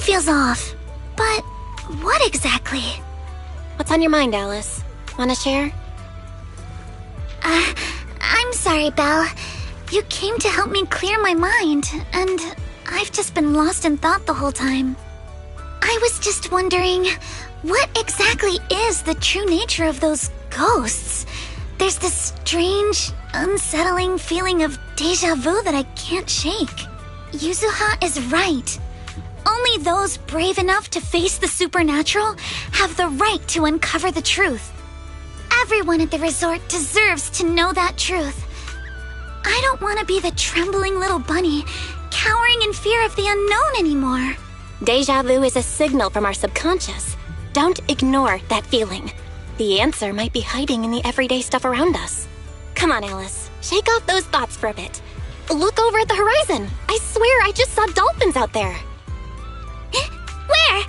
feels off. But what exactly? What's on your mind, Alice? Wanna share? I'm sorry, Belle. You came to help me clear my mind, and I've just been lost in thought the whole time. I was just wondering, what exactly is the true nature of those ghosts? There's this strange, unsettling feeling of déjà vu that I can't shake. Yuzuha is right. Only those brave enough to face the supernatural have the right to uncover the truth. Everyone at the resort deserves to know that truth. I don't want to be the trembling little bunny, cowering in fear of the unknown anymore. Deja vu is a signal from our subconscious. Don't ignore that feeling. The answer might be hiding in the everyday stuff around us. Come on, Alice. Shake off those thoughts for a bit. Look over at the horizon. I swear I just saw dolphins out there. Where?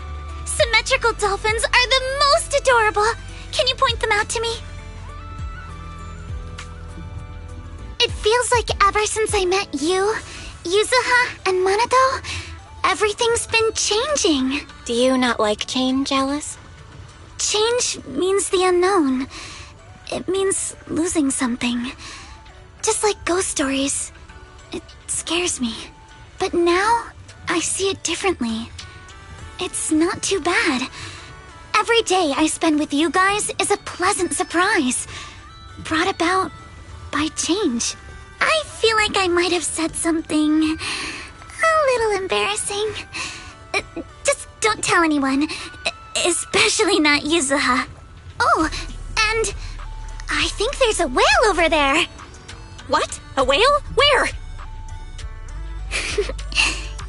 Symmetrical dolphins are the most adorable. Can you point them out to me? It feels like ever since I met you, Yuzuha, and Manato, everything's been changing. Do you not like change, Alice? Change means the unknown. It means losing something. Just like ghost stories. It scares me. But now, I see it differently. It's not too bad. Every day I spend with you guys is a pleasant surprise, brought about by change. I feel like I might have said something a little embarrassing. Just don't tell anyone, especially not Yuzuha. Oh, and I think there's a whale over there. What? A whale? Where?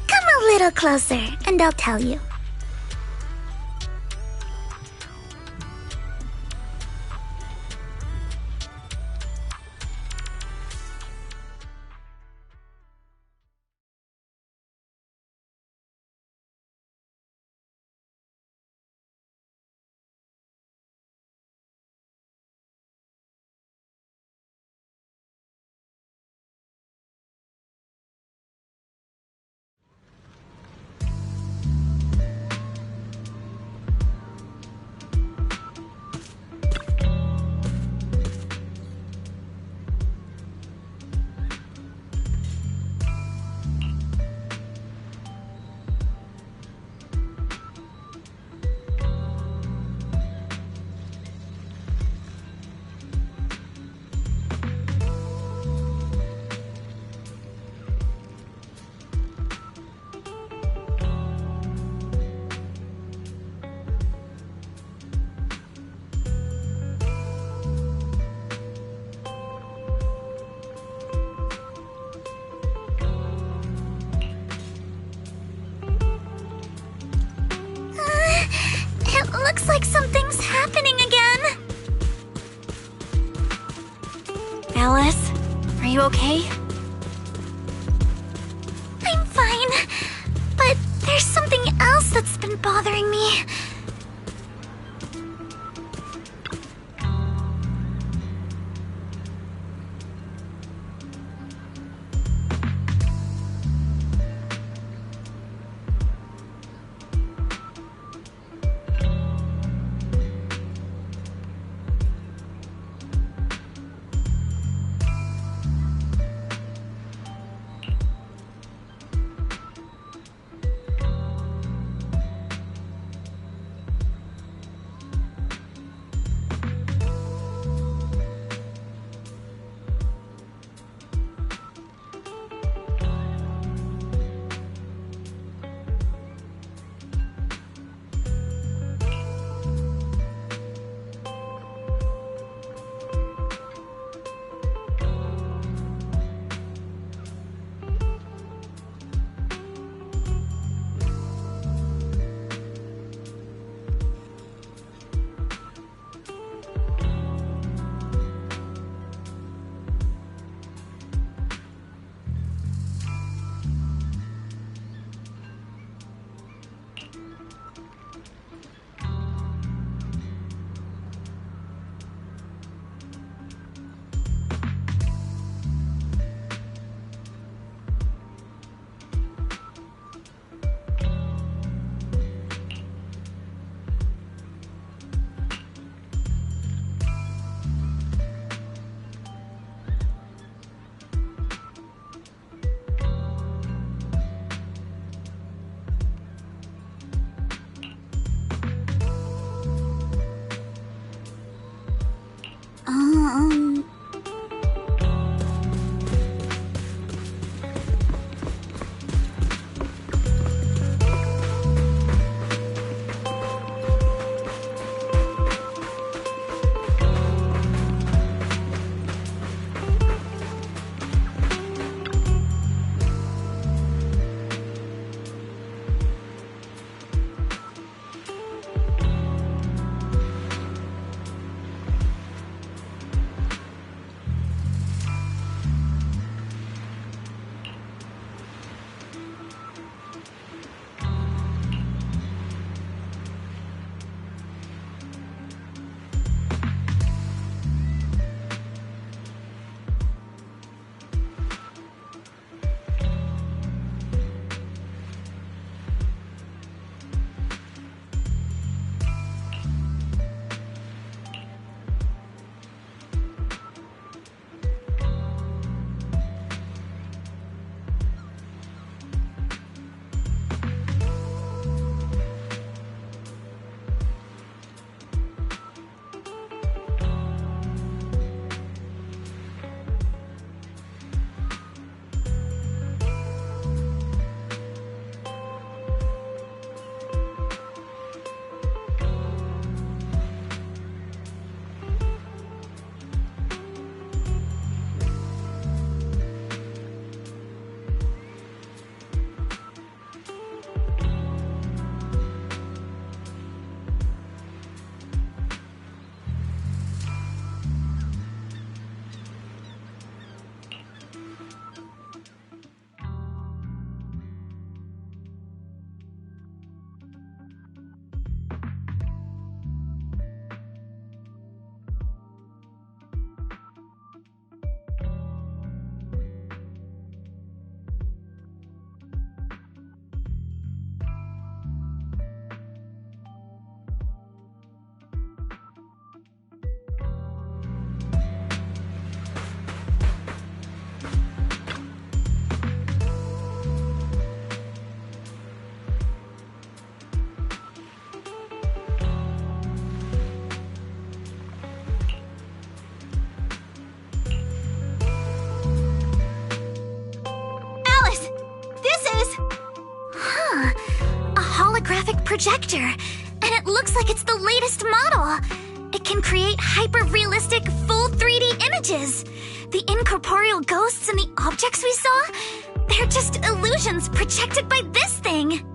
Come a little closer, and I'll tell you. Looks like something's happening again. Alice, are you okay? I'm fine, but there's something else that's been bothering me. projector, and it looks like it's the latest model. It can create hyper-realistic, full 3D images. The incorporeal ghosts and the objects we saw, they're just illusions projected by this thing.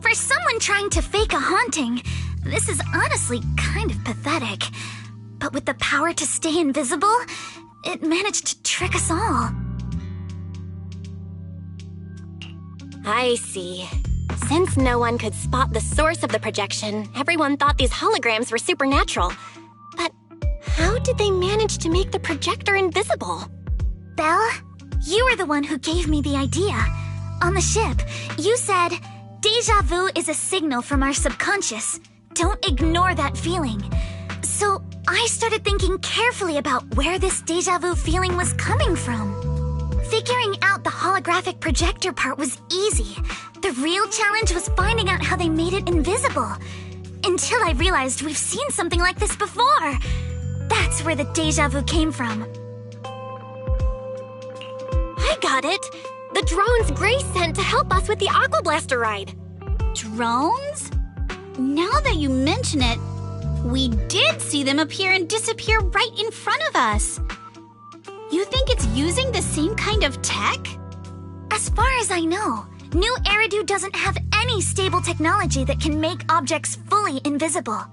For someone trying to fake a haunting, this is honestly kind of pathetic. But with the power to stay invisible, it managed to trick us all. I see. Since no one could spot the source of the projection, everyone thought these holograms were supernatural. But how did they manage to make the projector invisible? Belle, you were the one who gave me the idea. On the ship, you said, "Deja vu is a signal from our subconscious. Don't ignore that feeling." So I started thinking carefully about where this deja vu feeling was coming from. Figuring out the holographic projector part was easy. The real challenge was finding out how they made it invisible. Until I realized we've seen something like this before. That's where the deja vu came from. I got it! The drones Grace sent to help us with the Aqua Blaster ride. Drones? Now that you mention it, we did see them appear and disappear right in front of us. You think it's using the same kind of tech? As far as I know, New Eridu doesn't have any stable technology that can make objects fully invisible.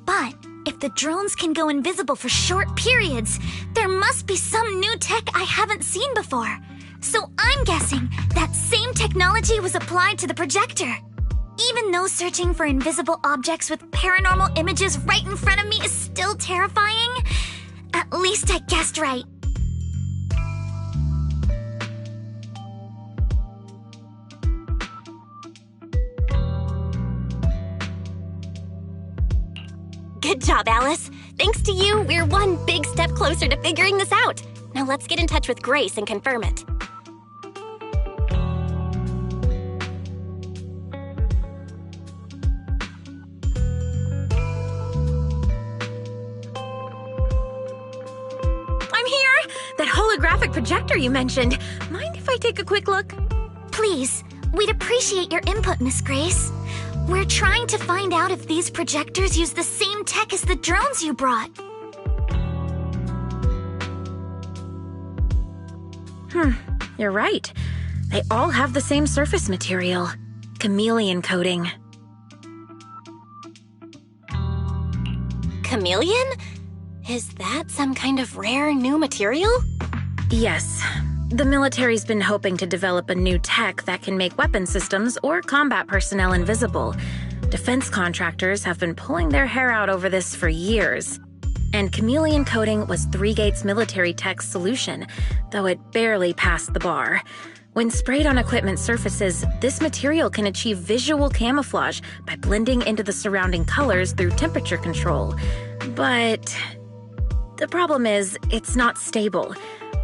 But if the drones can go invisible for short periods, there must be some new tech I haven't seen before. So I'm guessing that same technology was applied to the projector. Even though searching for invisible objects with paranormal images right in front of me is still terrifying, at least I guessed right. Good job, Alice. Thanks to you, we're one big step closer to figuring this out. Now let's get in touch with Grace and confirm it. I'm here! That holographic projector you mentioned. Mind if I take a quick look? Please, we'd appreciate your input, Miss Grace. We're trying to find out if these projectors use the same tech as the drones you brought. You're right. They all have the same surface material. Chameleon coating. Chameleon? Is that some kind of rare new material? Yes. The military's been hoping to develop a new tech that can make weapon systems or combat personnel invisible. Defense contractors have been pulling their hair out over this for years. And chameleon coating was Three Gates military tech's solution, though it barely passed the bar. When sprayed on equipment surfaces, this material can achieve visual camouflage by blending into the surrounding colors through temperature control. But the problem is, it's not stable.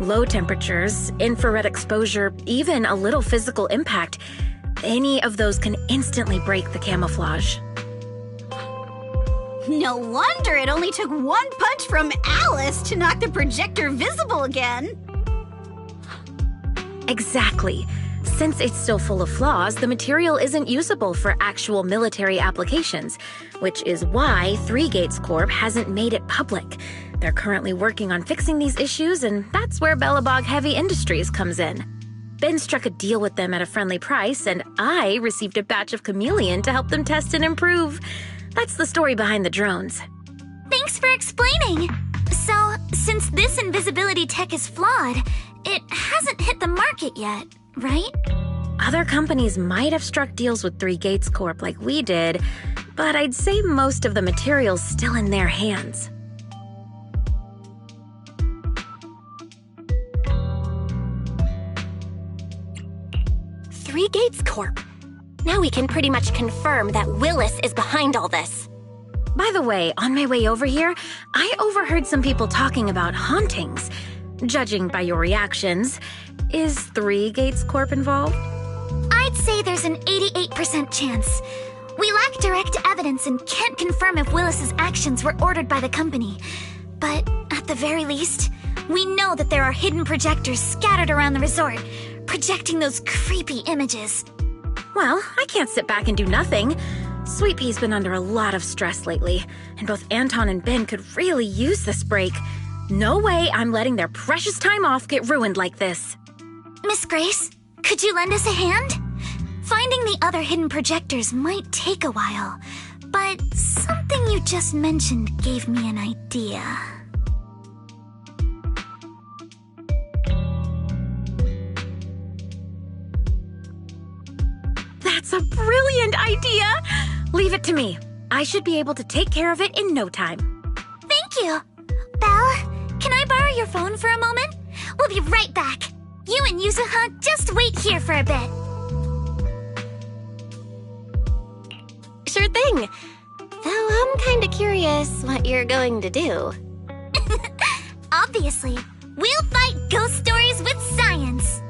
Low temperatures, infrared exposure, even a little physical impact, any of those can instantly break the camouflage. No wonder it only took one punch from Alice to knock the projector visible again. Exactly. Since it's still full of flaws, the material isn't usable for actual military applications, which is why Three Gates Corp hasn't made it public. They're currently working on fixing these issues, and that's where Bellabog Heavy Industries comes in. Ben struck a deal with them at a friendly price, and I received a batch of chameleon to help them test and improve. That's the story behind the drones. Thanks for explaining. So, since this invisibility tech is flawed, it hasn't hit the market yet, right? Other companies might have struck deals with Three Gates Corp like we did, but I'd say most of the material's still in their hands. Three Gates Corp. Now we can pretty much confirm that Willis is behind all this. By the way, on my way over here, I overheard some people talking about hauntings. Judging by your reactions, is Three Gates Corp involved? I'd say there's an 88% chance. We lack direct evidence and can't confirm if Willis's actions were ordered by the company. But at the very least, we know that there are hidden projectors scattered around the resort, projecting those creepy images. Well, I can't sit back and do nothing. Sweet Pea's been under a lot of stress lately, and both Anton and Ben could really use this break. No way I'm letting their precious time off get ruined like this. Miss Grace, could you lend us a hand? Finding the other hidden projectors might take a while, but something you just mentioned gave me an idea. That's a brilliant idea! Leave it to me. I should be able to take care of it in no time. Thank you. Belle, can I borrow your phone for a moment? We'll be right back. You and Yuzuha, just wait here for a bit. Sure thing. Though I'm kinda curious what you're going to do. Obviously, we'll fight ghost stories with science.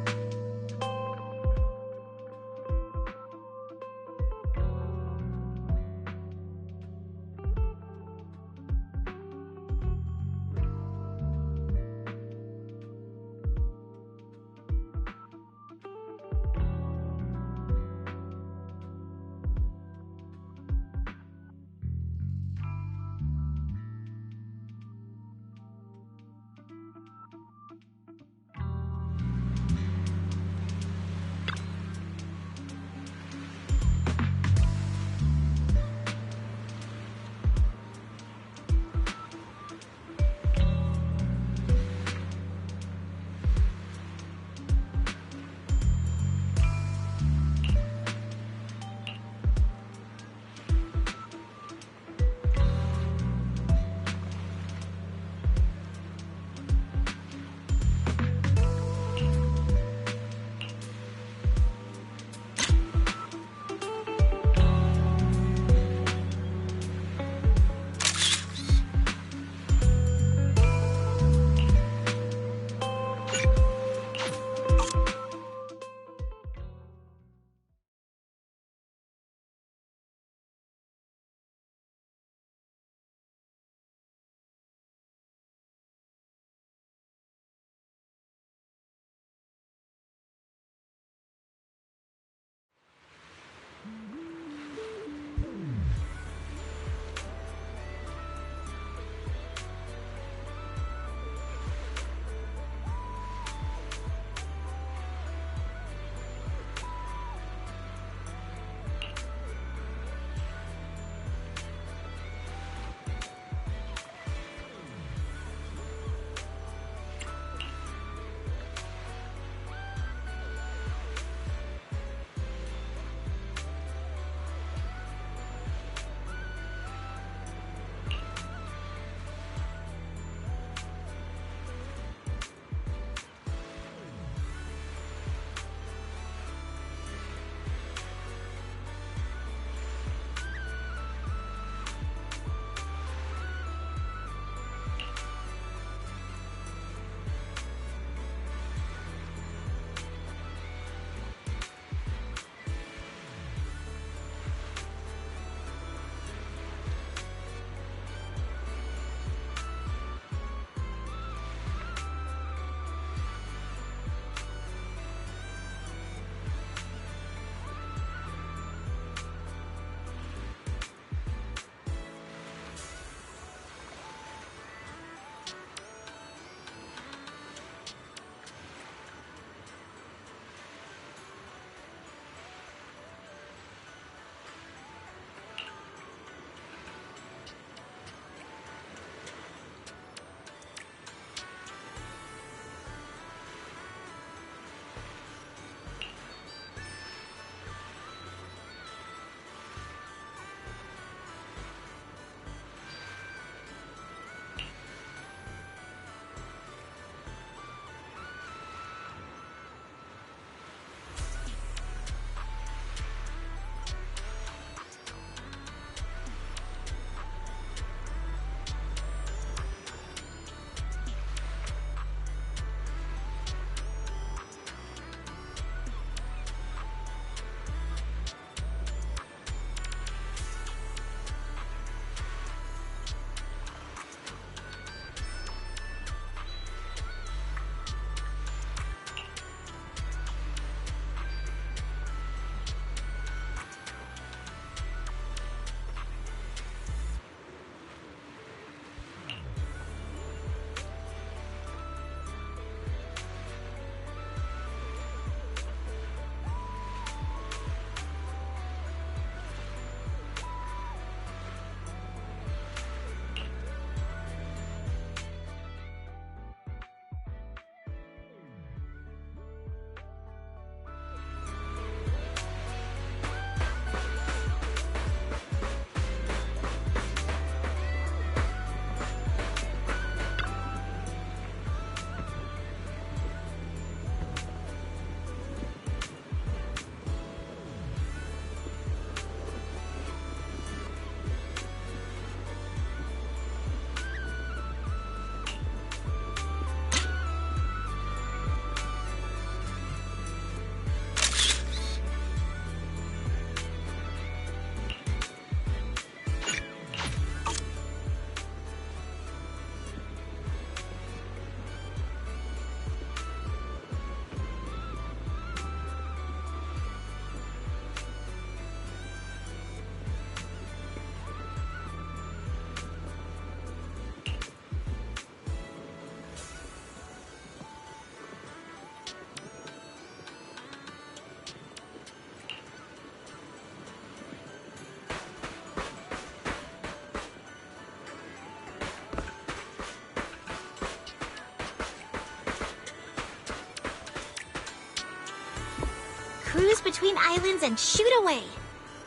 cruise between islands and shoot away.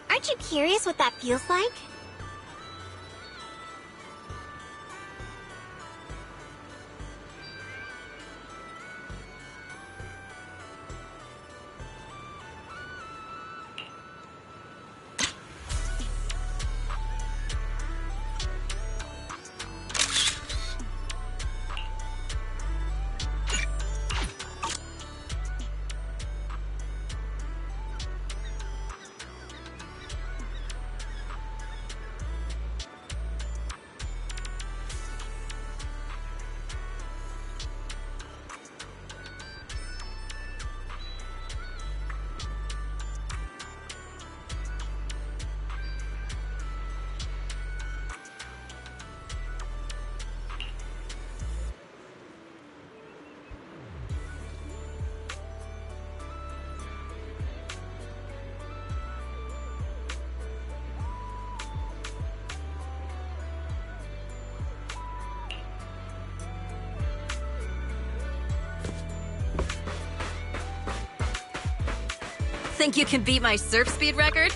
Aren't you curious what that feels like? Think you can beat my surf speed record?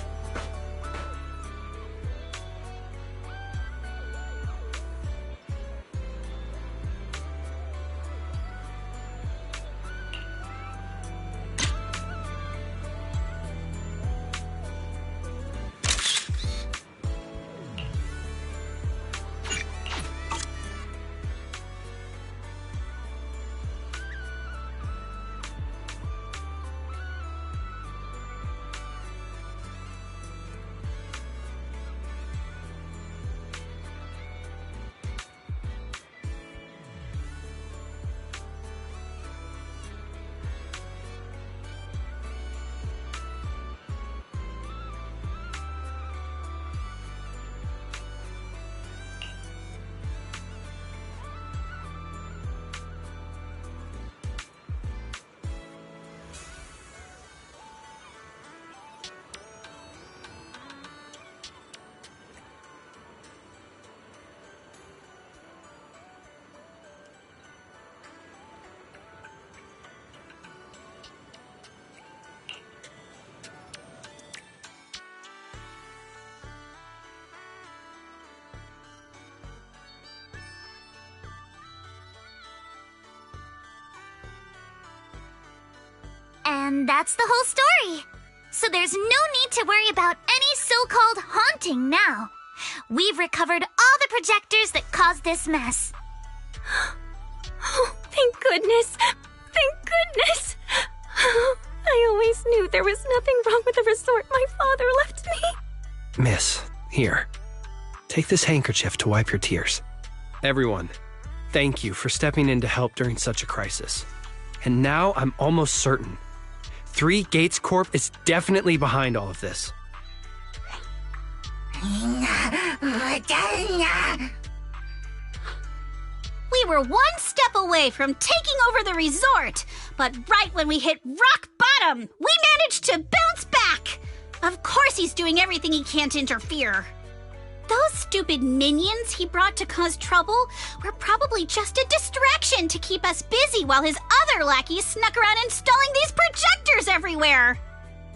And that's the whole story. So there's no need to worry about any so-called haunting now. We've recovered all the projectors that caused this mess. Oh, thank goodness. Thank goodness. I always knew there was nothing wrong with the resort my father left me. Miss, here. Take this handkerchief to wipe your tears. Everyone, thank you for stepping in to help during such a crisis. And now I'm almost certain. 3 Gates Corp is definitely behind all of this. We were one step away from taking over the resort, but right when we hit rock bottom, we managed to bounce back. Of course he's doing everything he can to interfere. Those stupid minions he brought to cause trouble were probably just a distraction to keep us busy while his other lackeys snuck around installing these projectors everywhere.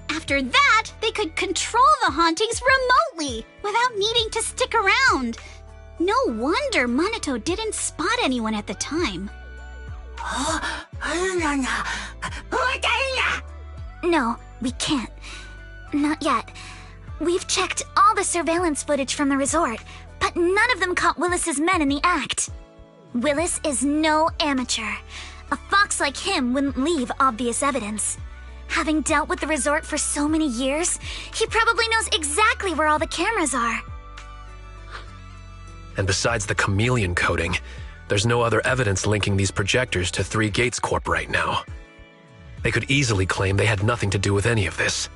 After that, they could control the hauntings remotely without needing to stick around. No wonder Monato didn't spot anyone at the time. No, we can't. Not yet. We've checked all the surveillance footage from the resort, but none of them caught Willis's men in the act. Willis is no amateur. A fox like him wouldn't leave obvious evidence. Having dealt with the resort for so many years, he probably knows exactly where all the cameras are. And besides the chameleon coating, there's no other evidence linking these projectors to 3 Gates Corp right now. They could easily claim they had nothing to do with any of this.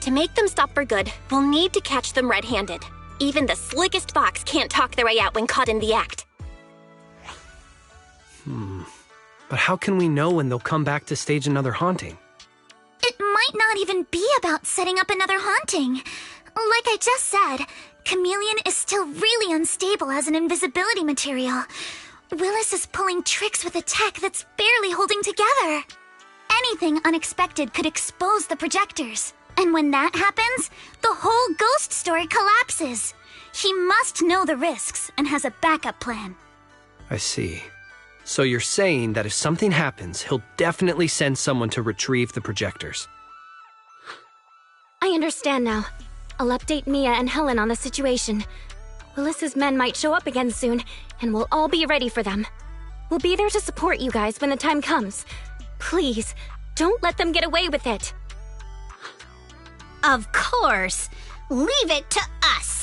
To make them stop for good, we'll need to catch them red-handed. Even the slickest fox can't talk their way out when caught in the act. But how can we know when they'll come back to stage another haunting? It might not even be about setting up another haunting. Like I just said, Chameleon is still really unstable as an invisibility material. Willis is pulling tricks with a tech that's barely holding together. Anything unexpected could expose the projectors. And when that happens, the whole ghost story collapses. He must know the risks and has a backup plan. I see. So you're saying that if something happens, he'll definitely send someone to retrieve the projectors. I understand now. I'll update Mia and Helen on the situation. Willis's men might show up again soon, and we'll all be ready for them. We'll be there to support you guys when the time comes. Please, don't let them get away with it. Of course. Leave it to us.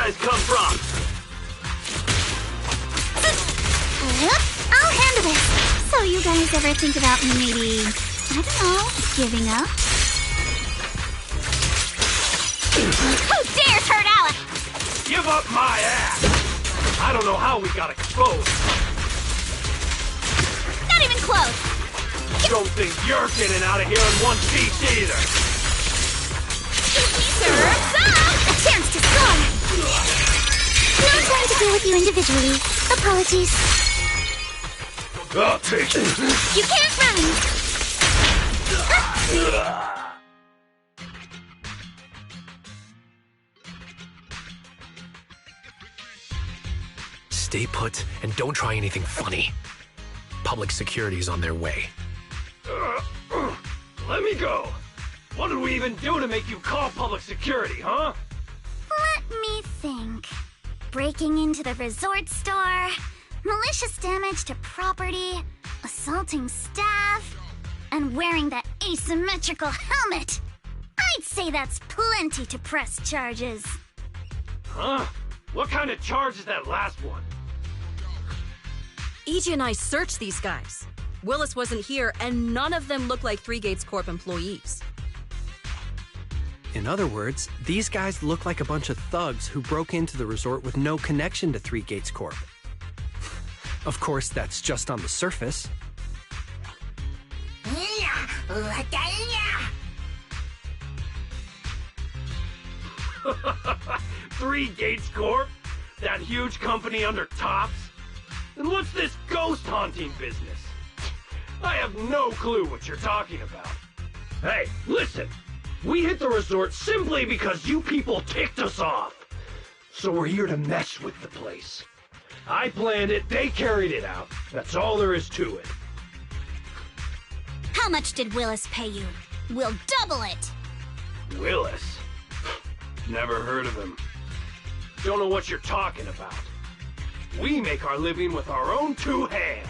guys come from? I'll handle this. So you guys ever think about maybe, I don't know, giving up? Who dares hurt Alice? Give up my ass! I don't know how we got exposed. Not even close. Don't think you're getting out of here in one piece either! Surf's up! A chance to score! No time to deal with you individually. Apologies. I'll take it! You can't run! Stay put and don't try anything funny. Public security's on their way. Let me go! What did we even do to make you call public security, huh? Let me think. Breaking into the resort store, malicious damage to property, assaulting staff, and wearing that asymmetrical helmet. I'd say that's plenty to press charges. Huh? What kind of charge is that last one? EJ and I searched these guys. Willis wasn't here, and none of them look like Three Gates Corp employees. In other words, these guys look like a bunch of thugs who broke into the resort with no connection to Three Gates Corp. Of course, that's just on the surface. Three Gates Corp? That huge company under Tops? And what's this ghost haunting business? I have no clue what you're talking about. Hey, listen! We hit the resort simply because you people ticked us off. So we're here to mess with the place. I planned it, they carried it out. That's all there is to it. How much did Willis pay you? We'll double it! Willis? Never heard of him. Don't know what you're talking about. We make our living with our own two hands.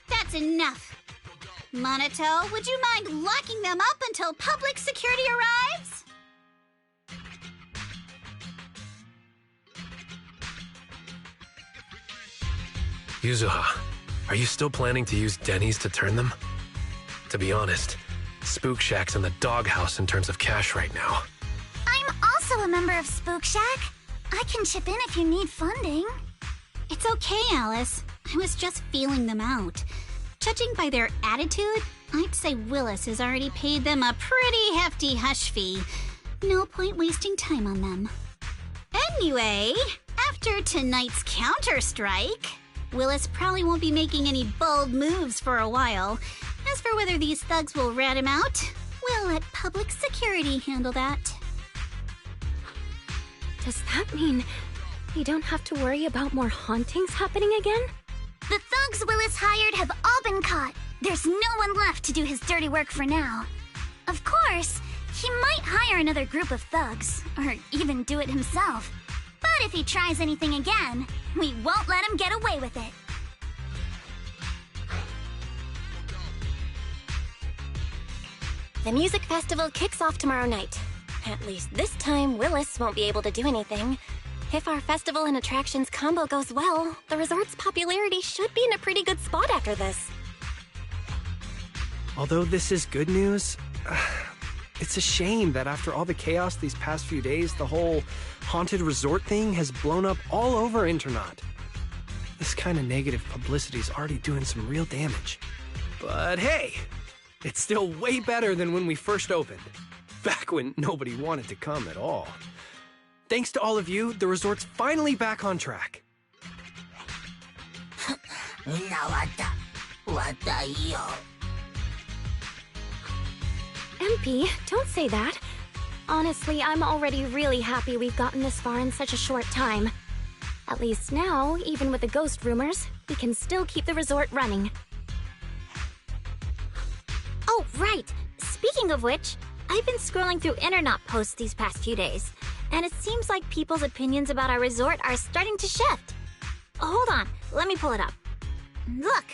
That's enough. Monato, would you mind locking them up until public security arrives? Yuzuha, are you still planning to use Denny's to turn them? To be honest, Spook Shack's in the doghouse in terms of cash right now. I'm also a member of Spook Shack. I can chip in if you need funding. It's okay, Alice. I was just feeling them out. Judging by their attitude, I'd say Willis has already paid them a pretty hefty hush fee. No point wasting time on them. Anyway, after tonight's counter-strike, Willis probably won't be making any bold moves for a while. As for whether these thugs will rat him out, we'll let public security handle that. Does that mean we don't have to worry about more hauntings happening again? The thugs Willis hired have all been caught. There's no one left to do his dirty work for now. Of course, he might hire another group of thugs, or even do it himself. But if he tries anything again, we won't let him get away with it. The music festival kicks off tomorrow night. At least this time, Willis won't be able to do anything. If our festival and attractions combo goes well, the resort's popularity should be in a pretty good spot after this. Although this is good news, it's a shame that after all the chaos these past few days, the whole haunted resort thing has blown up all over Internaut. This kind of negative publicity is already doing some real damage. But hey, it's still way better than when we first opened. Back when nobody wanted to come at all. Thanks to all of you, the resort's finally back on track. MP, don't say that. Honestly, I'm already really happy we've gotten this far in such a short time. At least now, even with the ghost rumors, we can still keep the resort running. Oh, right. Speaking of which, I've been scrolling through Internaut posts these past few days, and it seems like people's opinions about our resort are starting to shift. Hold on, let me pull it up. Look,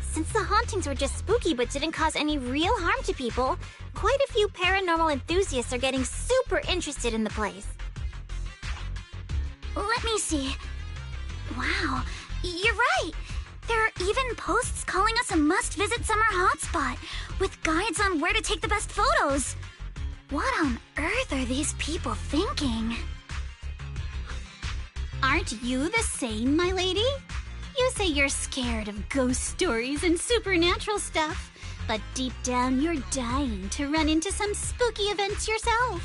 since the hauntings were just spooky but didn't cause any real harm to people, quite a few paranormal enthusiasts are getting super interested in the place. Let me see. Wow, you're right. There are even posts calling us a must-visit summer hotspot, with guides on where to take the best photos. What on earth are these people thinking? Aren't you the same, my lady? You say you're scared of ghost stories and supernatural stuff, But deep down, you're dying to run into some spooky events yourself.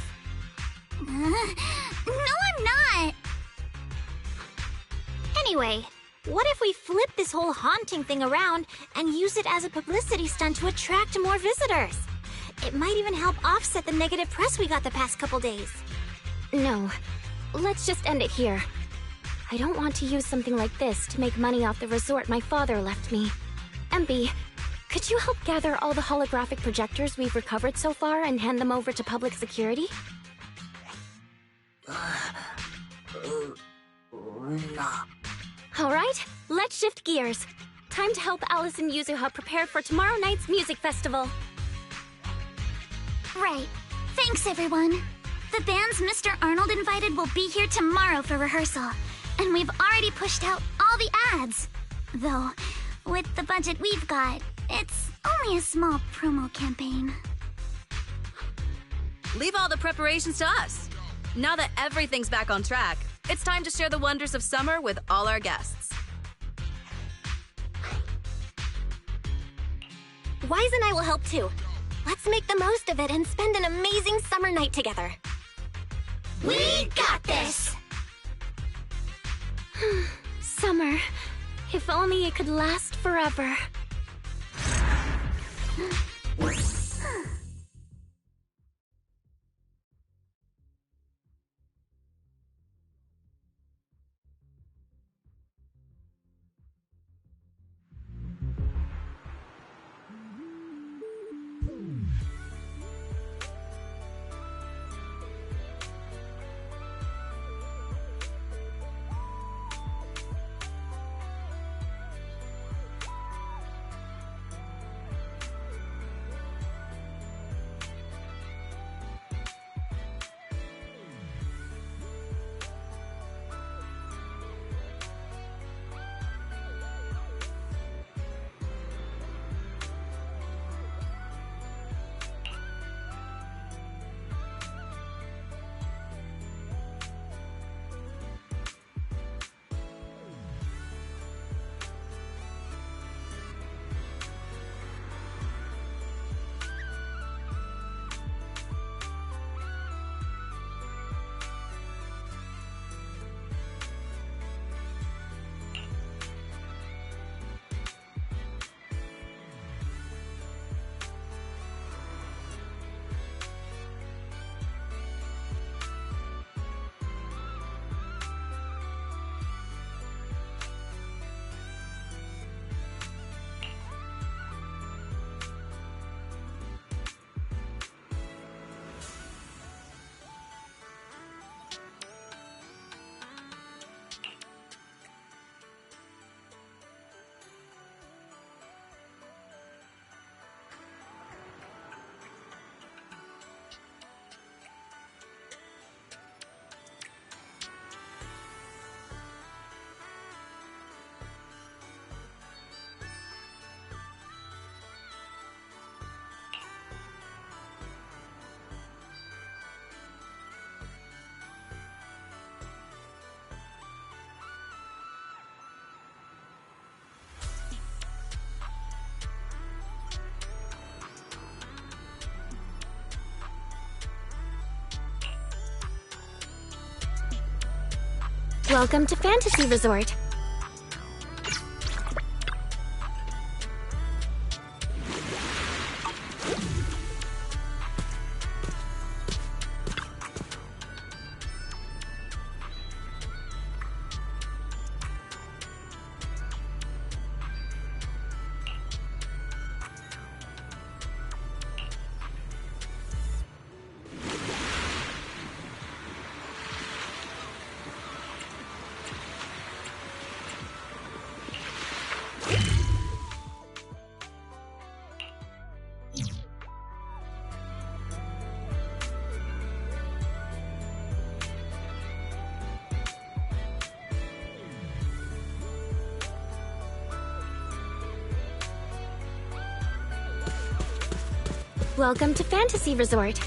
No, I'm not. Anyway, what if we flip this whole haunting thing around and use it as a publicity stunt to attract more visitors? It might even help offset the negative press we got the past couple days. No, let's just end it here. I don't want to use something like this to make money off the resort my father left me. MP, could you help gather all the holographic projectors we've recovered so far and hand them over to public security? Alright, let's shift gears. Time to help Alice and Yuzuha prepare for tomorrow night's music festival. Right. Thanks, everyone. The bands Mr. Arnold invited will be here tomorrow for rehearsal, and we've already pushed out all the ads. Though, with the budget we've got, it's only a small promo campaign. Leave all the preparations to us. Now that everything's back on track, it's time to share the wonders of summer with all our guests. Wise and I will help too. Let's make the most of it and spend an amazing summer night together. We got this! Summer. If only it could last forever. Welcome to Fantasy Resort. Welcome to Fantasy Resort.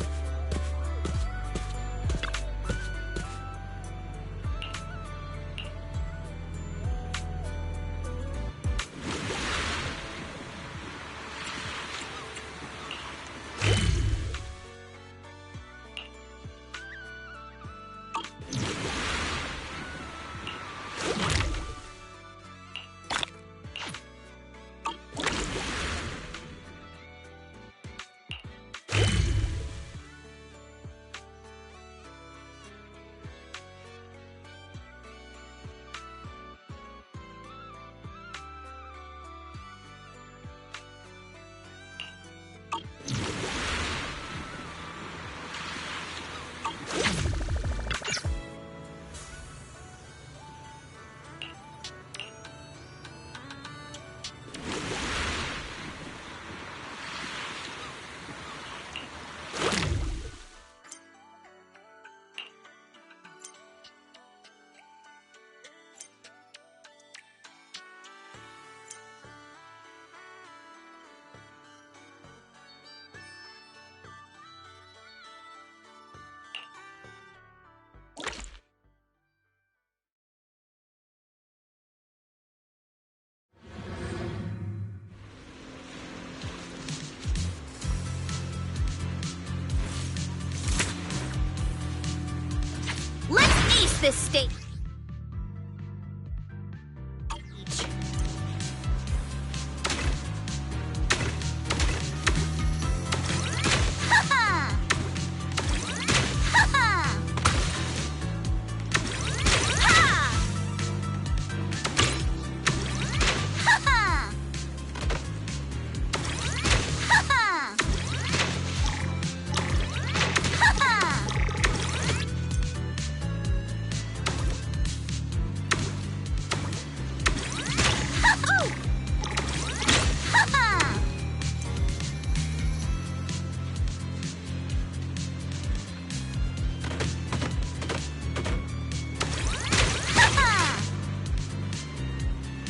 this stage.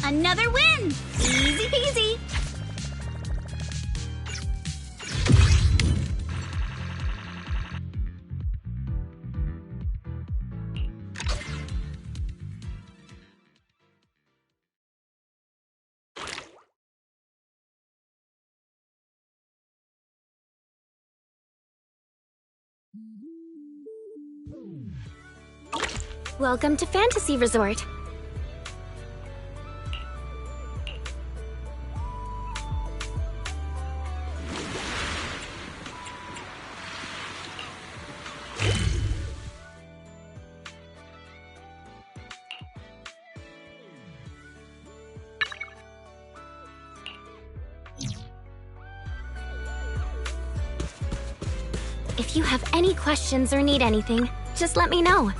Another win! Easy peasy! Welcome to Fantasy Resort. If you have any questions or need anything, just let me know.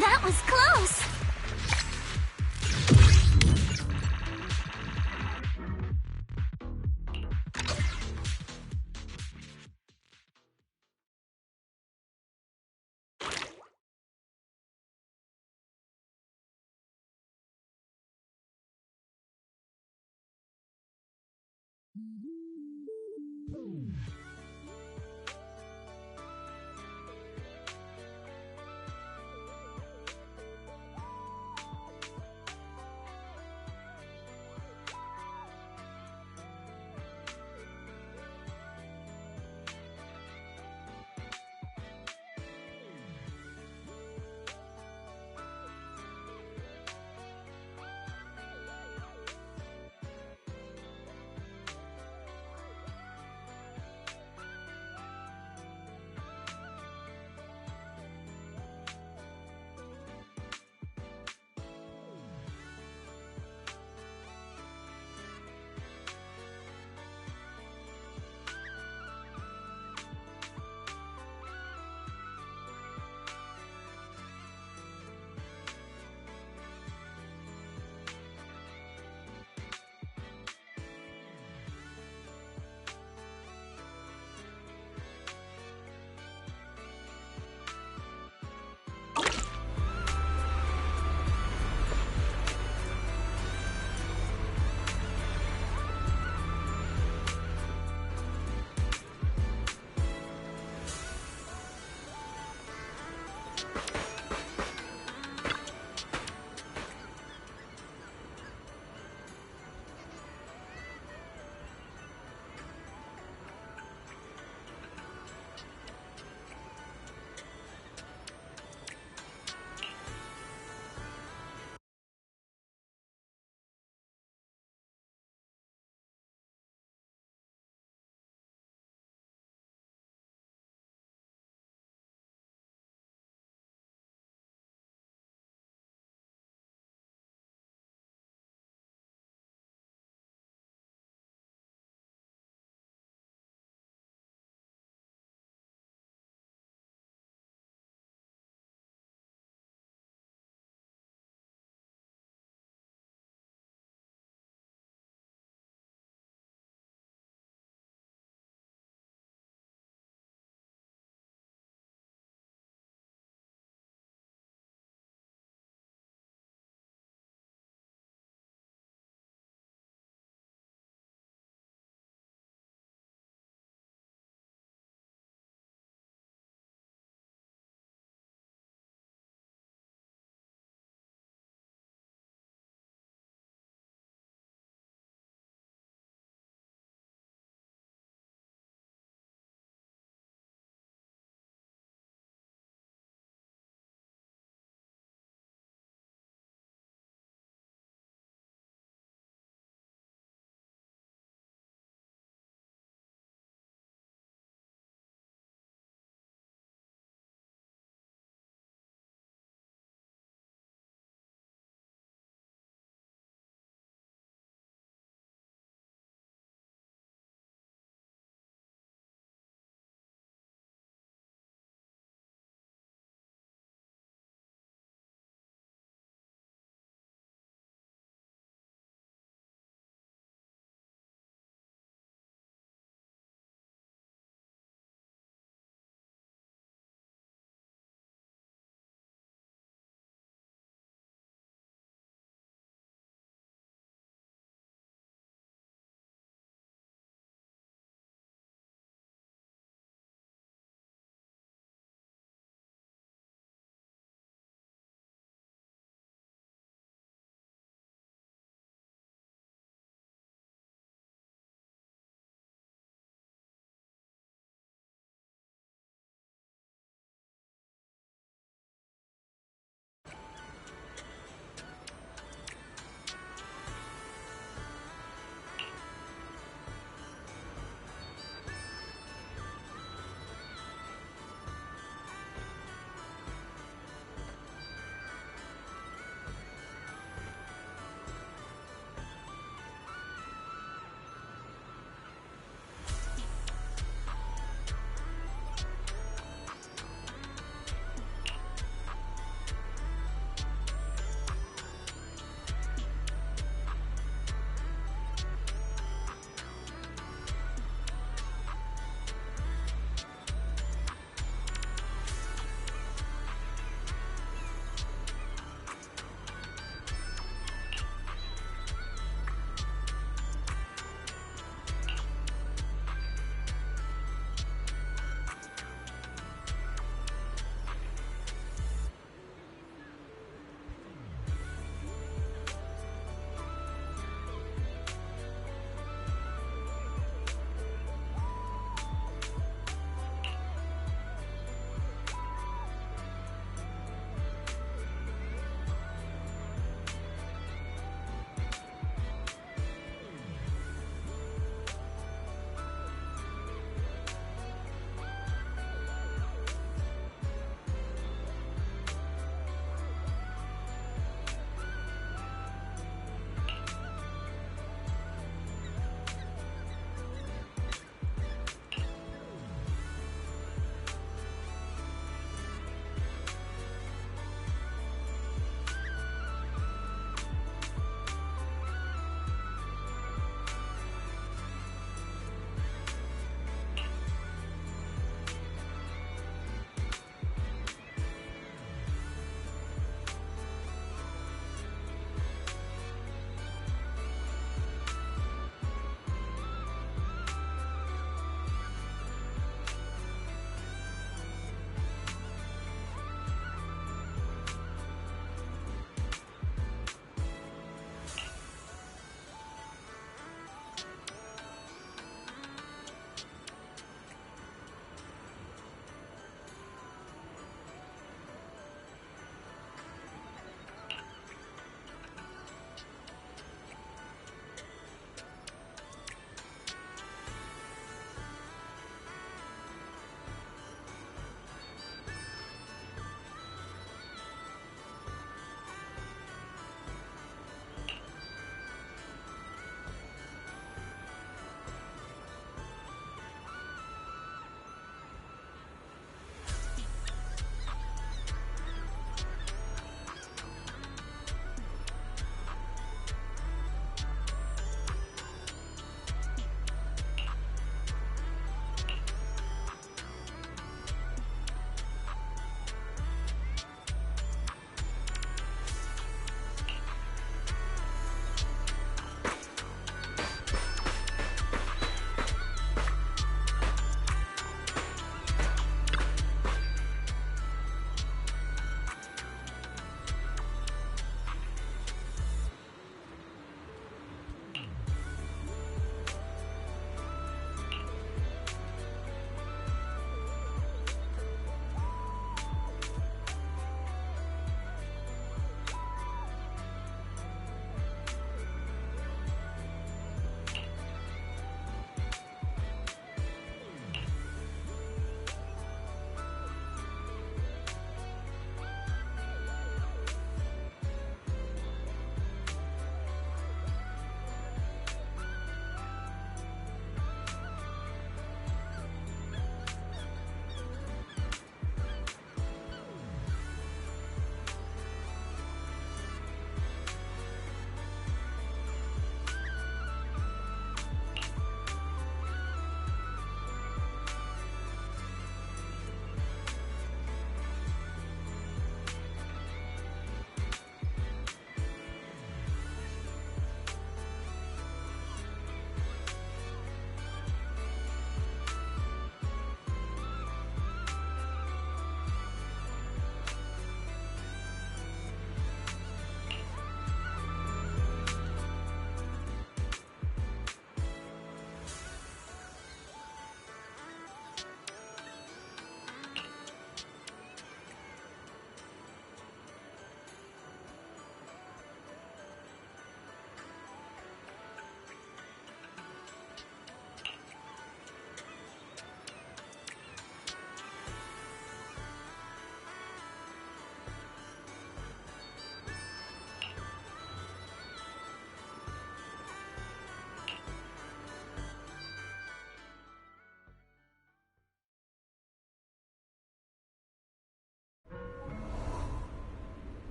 That was close!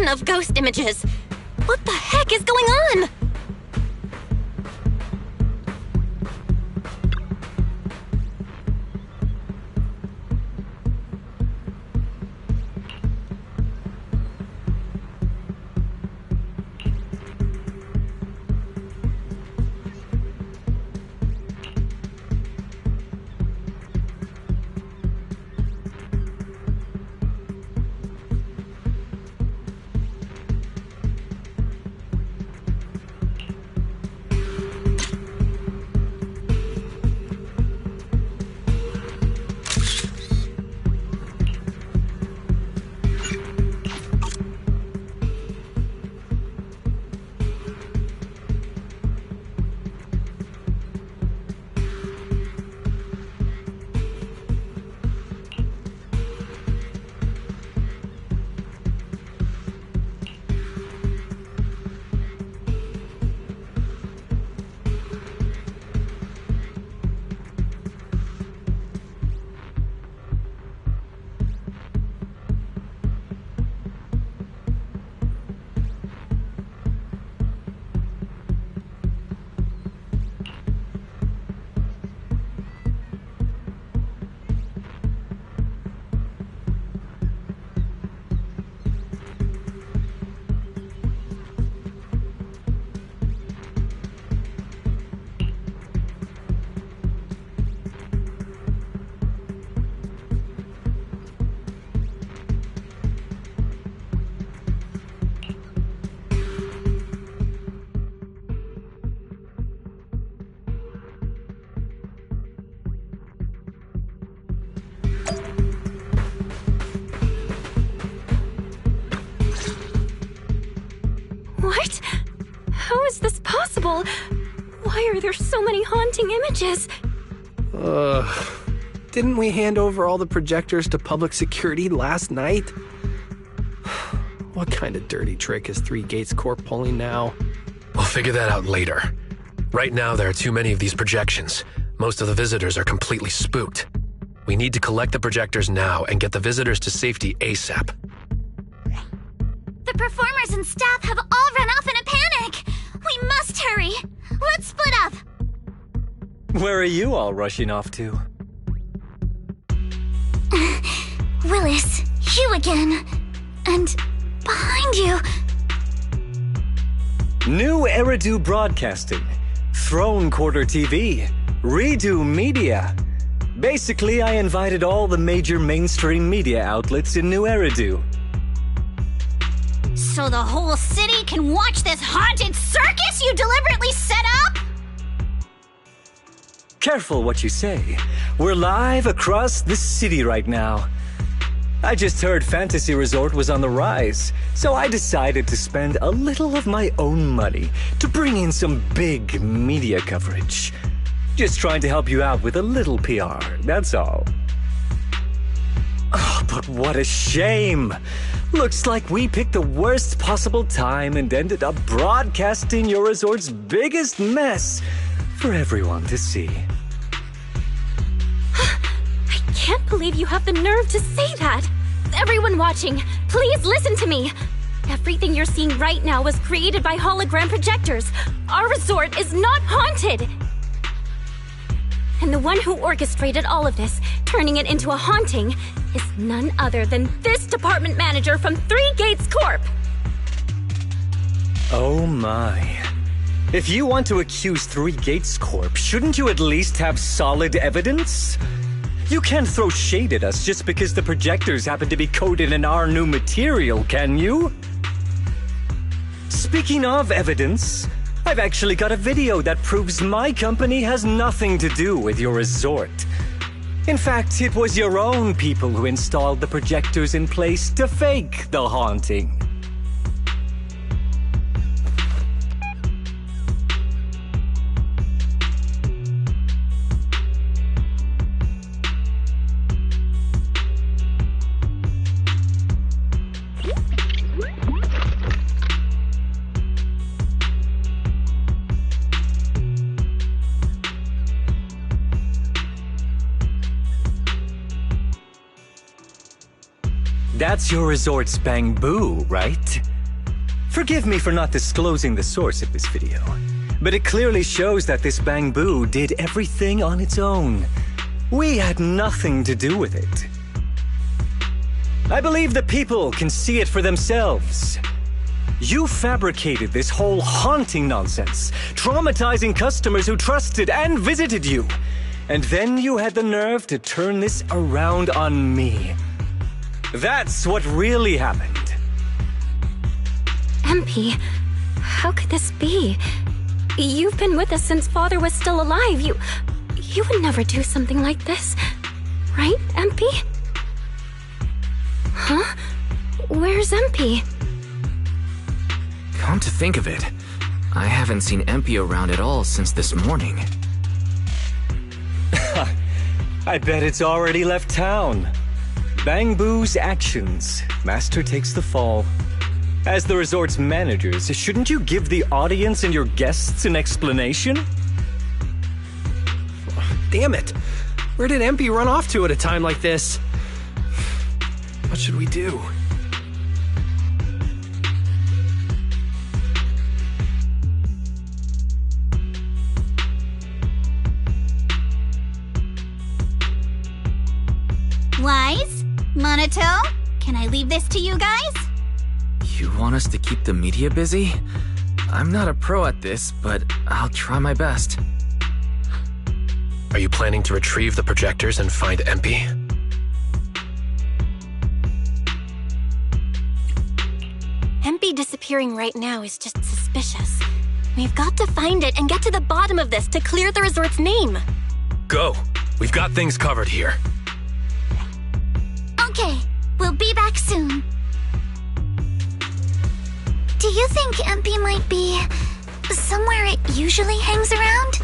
ton of ghost images. What the heck is going on? What? How is this possible? Why are there so many haunting images? Didn't we hand over all the projectors to public security last night? What kind of dirty trick is Three Gates Corp pulling now? We'll figure that out later. Right now, there are too many of these projections. Most of the visitors are completely spooked. We need to collect the projectors now and get the visitors to safety ASAP. The performers and staff have all run off in a panic! We must hurry! Let's split up! Where are you all rushing off to? Willis, you again. And behind you. New Eridu Broadcasting, Throne Quarter TV, Redo Media. Basically, I invited all the major mainstream media outlets in New Eridu. So the whole city can watch this haunted circus you deliberately set up? Careful what you say. We're live across the city right now. I just heard Fantasy Resort was on the rise, so I decided to spend a little of my own money to bring in some big media coverage. Just trying to help you out with a little PR, that's all. Oh, but what a shame! Looks like we picked the worst possible time and ended up broadcasting your resort's biggest mess for everyone to see. I can't believe you have the nerve to say that! Everyone watching, please listen to me! Everything you're seeing right now was created by hologram projectors. Our resort is not haunted! And the one who orchestrated all of this, turning it into a haunting, is none other than this department manager from Three Gates Corp! Oh my. If you want to accuse Three Gates Corp, shouldn't you at least have solid evidence? You can't throw shade at us just because the projectors happen to be coated in our new material, can you? Speaking of evidence, I've actually got a video that proves my company has nothing to do with your resort. In fact, it was your own people who installed the projectors in place to fake the haunting. That's your resort's bamboo, right? Forgive me for not disclosing the source of this video, but it clearly shows that this Bangbu did everything on its own. We had nothing to do with it. I believe the people can see it for themselves. You fabricated this whole haunting nonsense, traumatizing customers who trusted and visited you. And then you had the nerve to turn this around on me. That's what really happened. MP, how could this be? You've been with us since Father was still alive. You would never do something like this. Right, MP? Huh? Where's MP? Come to think of it, I haven't seen MP around at all since this morning. I bet it's already left town. Bangbu's actions. Master takes the fall. As the resort's managers, shouldn't you give the audience and your guests an explanation? Damn it! Where did MP run off to at a time like this? What should we do? Wise? Monato? Can I leave this to you guys? You want us to keep the media busy? I'm not a pro at this, but I'll try my best. Are you planning to retrieve the projectors and find MP? MP disappearing right now is just suspicious. We've got to find it and get to the bottom of this to clear the resort's name. Go! We've got things covered here. Okay, we'll be back soon. Do you think MP might be somewhere it usually hangs around?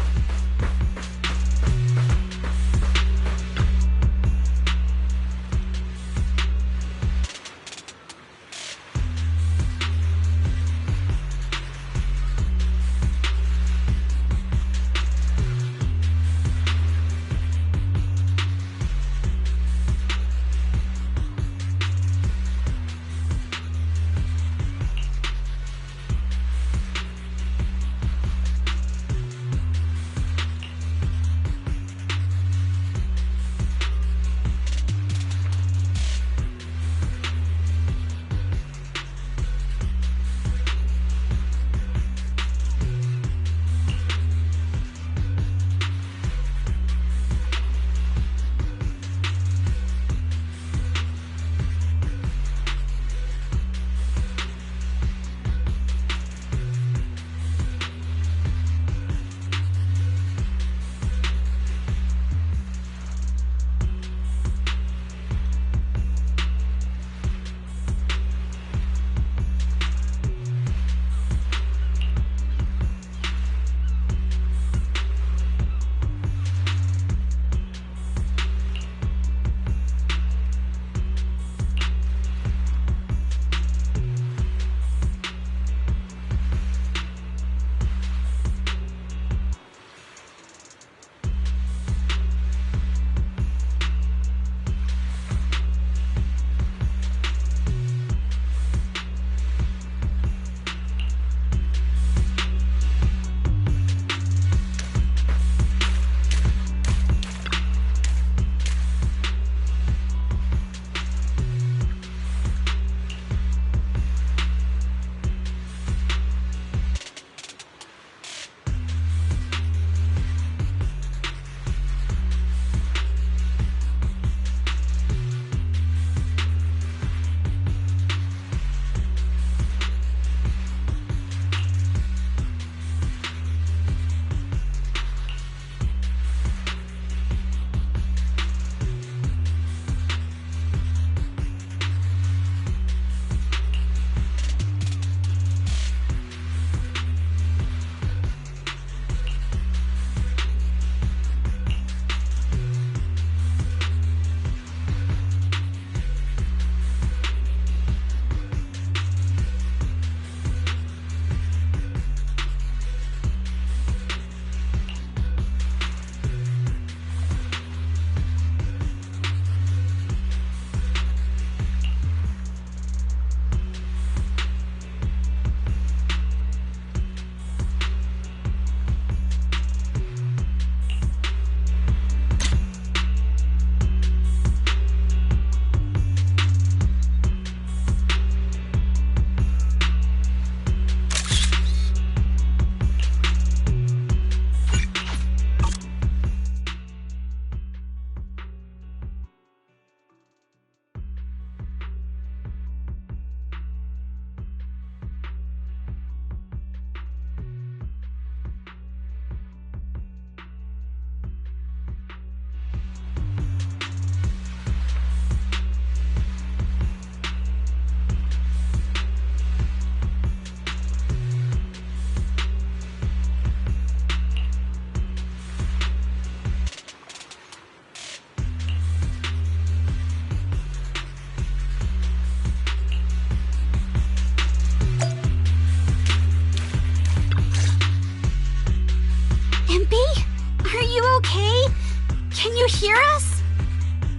hear us?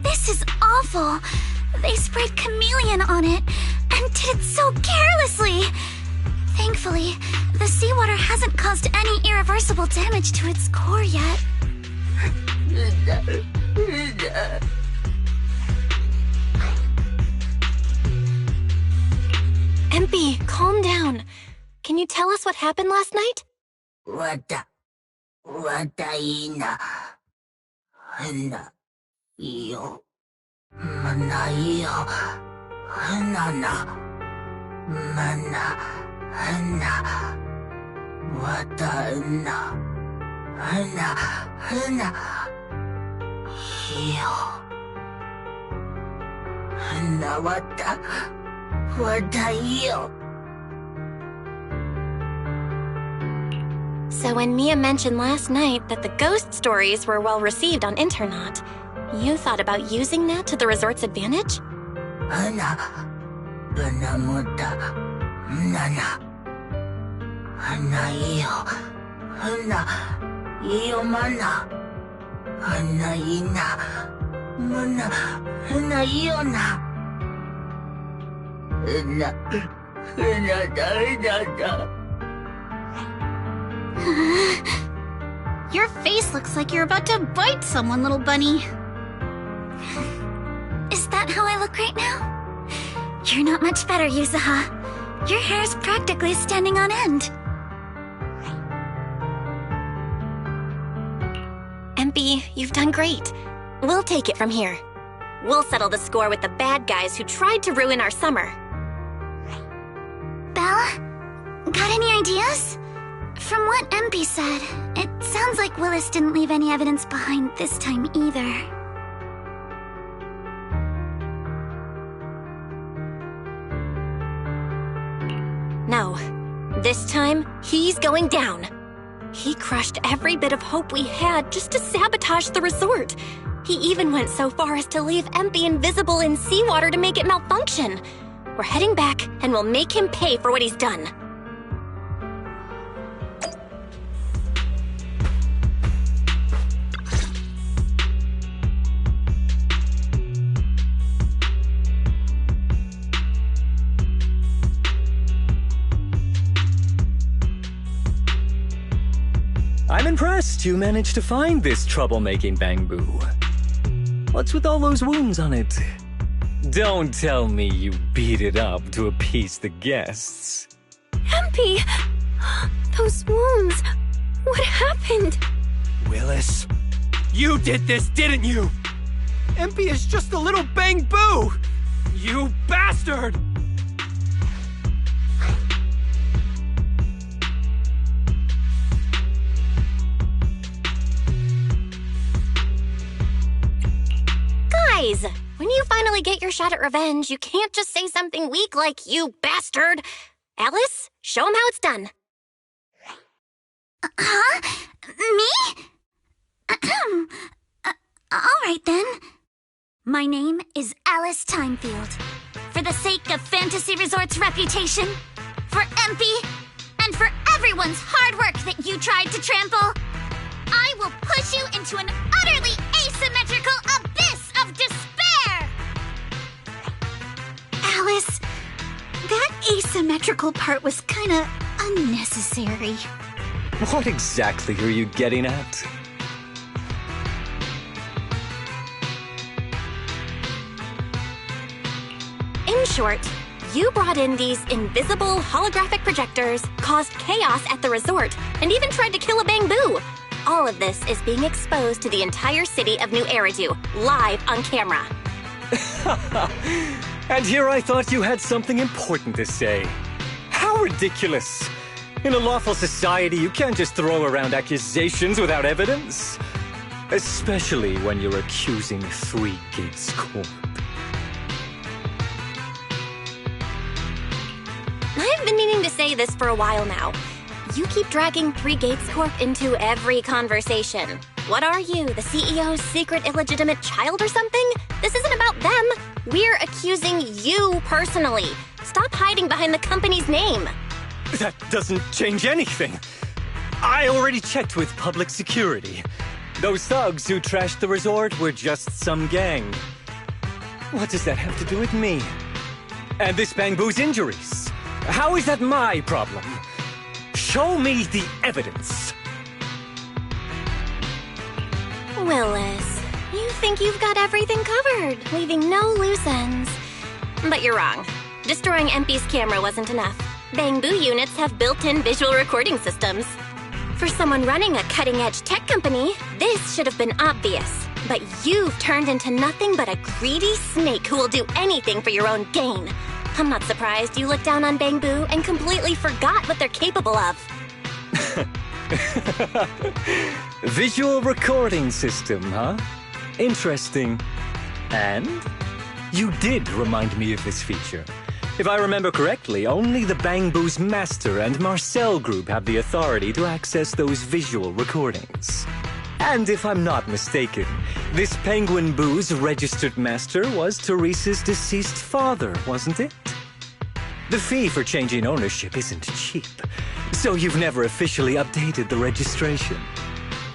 This is awful. They sprayed chameleon on it, and did it so carelessly. Thankfully, the seawater hasn't caused any irreversible damage to its core yet. Empy, calm down. Can you tell us what happened last night? So when Mia mentioned last night that the ghost stories were well received on Internet, you thought about using that to the resort's advantage? Your face looks like you're about to bite someone, little bunny. Is that how I look right now? You're not much better, Yuzuha. Your hair's practically standing on end. Empy, you've done great. We'll take it from here. We'll settle the score with the bad guys who tried to ruin our summer. Belle? Got any ideas? From what Empy said, it sounds like Willis didn't leave any evidence behind this time either. No. This time, he's going down. He crushed every bit of hope we had just to sabotage the resort. He even went so far as to leave Empy invisible in seawater to make it malfunction. We're heading back, and we'll make him pay for what he's done. I'm impressed you managed to find this troublemaking bamboo. What's with all those wounds on it? Don't tell me you beat it up to appease the guests. Empy! Those wounds! What happened? Willis, you did this, didn't you? Empy is just a little bang-boo! You bastard! Guys, when you finally get your shot at revenge, you can't just say something weak like, "You bastard!" Alice, show him how it's done. Huh? Me? Alright then. My name is Alice Timefield. For the sake of Fantasy Resort's reputation, for Empy, and for everyone's hard work that you tried to trample, I will push you into an utterly asymmetrical abyss of despair! Alice, that asymmetrical part was kinda unnecessary. What exactly are you getting at? In short, you brought in these invisible holographic projectors, caused chaos at the resort, and even tried to kill a bamboo. All of this is being exposed to the entire city of New Eridu, live on camera. And here I thought you had something important to say. How ridiculous! In a lawful society, you can't just throw around accusations without evidence. Especially when you're accusing Three Gates Corp. I've been meaning to say this for a while now. You keep dragging Three Gates Corp into every conversation. What are you, the CEO's secret illegitimate child or something? This isn't about them. We're accusing you personally. Stop hiding behind the company's name. That doesn't change anything. I already checked with public security. Those thugs who trashed the resort were just some gang. What does that have to do with me? And this Bangbu's injuries? How is that my problem? Show me the evidence. Willis, you think you've got everything covered, leaving no loose ends. But you're wrong. Destroying MP's camera wasn't enough. Bangbu units have built-in visual recording systems. For someone running a cutting-edge tech company, this should have been obvious. But you've turned into nothing but a greedy snake who will do anything for your own gain. I'm not surprised you looked down on Bangbu and completely forgot what they're capable of. Visual recording system, huh? Interesting. And? You did remind me of this feature. If I remember correctly, only the Bangbu's Master and Marcel group have the authority to access those visual recordings. And if I'm not mistaken, this Penguin Boo's registered master was Teresa's deceased father, wasn't it? The fee for changing ownership isn't cheap, so you've never officially updated the registration.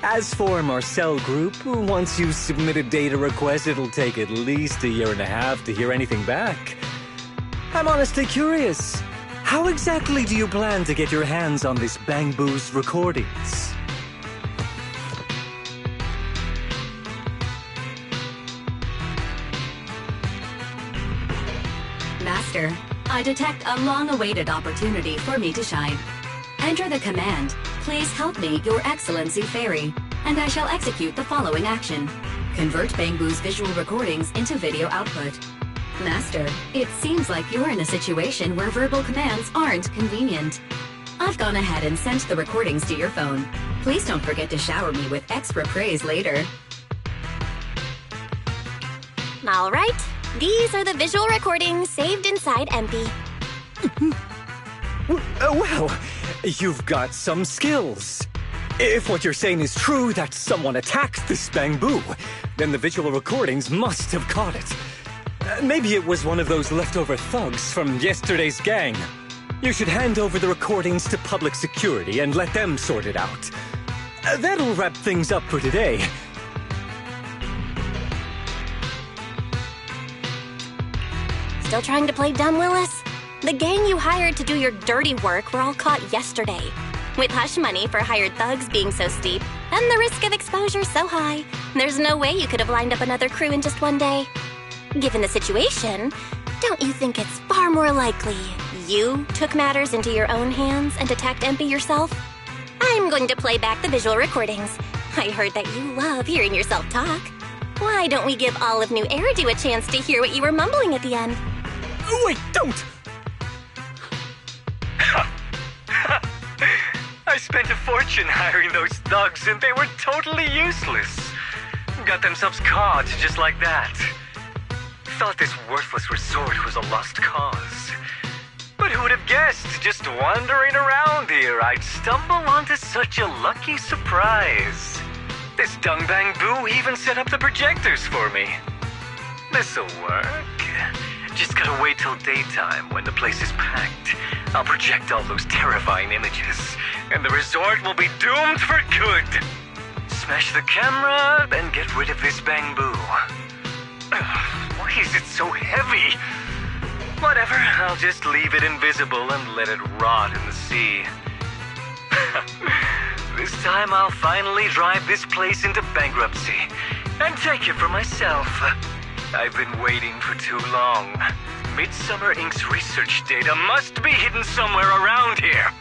As for Marcel Group, once you submit a data request, it'll take at least 1.5 years to hear anything back. I'm honestly curious. How exactly do you plan to get your hands on this Bangbu's recordings? Master, I detect a long-awaited opportunity for me to shine. Enter the command, "Please help me, Your Excellency Fairy," and I shall execute the following action. Convert Bangbu's visual recordings into video output. Master, it seems like you're in a situation where verbal commands aren't convenient. I've gone ahead and sent the recordings to your phone. Please don't forget to shower me with extra praise later. All right, these are the visual recordings saved inside MP. Well, you've got some skills. If what you're saying is true, that someone attacked this Bangbu, then the visual recordings must have caught it. Maybe it was one of those leftover thugs from yesterday's gang. You should hand over the recordings to public security and let them sort it out. That'll wrap things up for today. Still trying to play dumb, Willis? The gang you hired to do your dirty work were all caught yesterday. With hush money for hired thugs being so steep, and the risk of exposure so high, there's no way you could have lined up another crew in just one day. Given the situation, don't you think it's far more likely you took matters into your own hands and attacked MP yourself? I'm going to play back the visual recordings. I heard that you love hearing yourself talk. Why don't we give all of New Eridu a chance to hear what you were mumbling at the end? Wait, don't! I spent a fortune hiring those thugs and they were totally useless. Got themselves caught just like that. Thought this worthless resort was a lost cause. But who would have guessed, just wandering around here, I'd stumble onto such a lucky surprise. This Dung Bangbu even set up the projectors for me. This'll work. Just gotta wait till daytime when the place is packed. I'll project all those terrifying images, and the resort will be doomed for good. Smash the camera, and get rid of this Bangbu. Why is it so heavy? Whatever, I'll just leave it invisible and let it rot in the sea. This time I'll finally drive this place into bankruptcy and take it for myself. I've been waiting for too long. Midsummer Inc.'s research data must be hidden somewhere around here.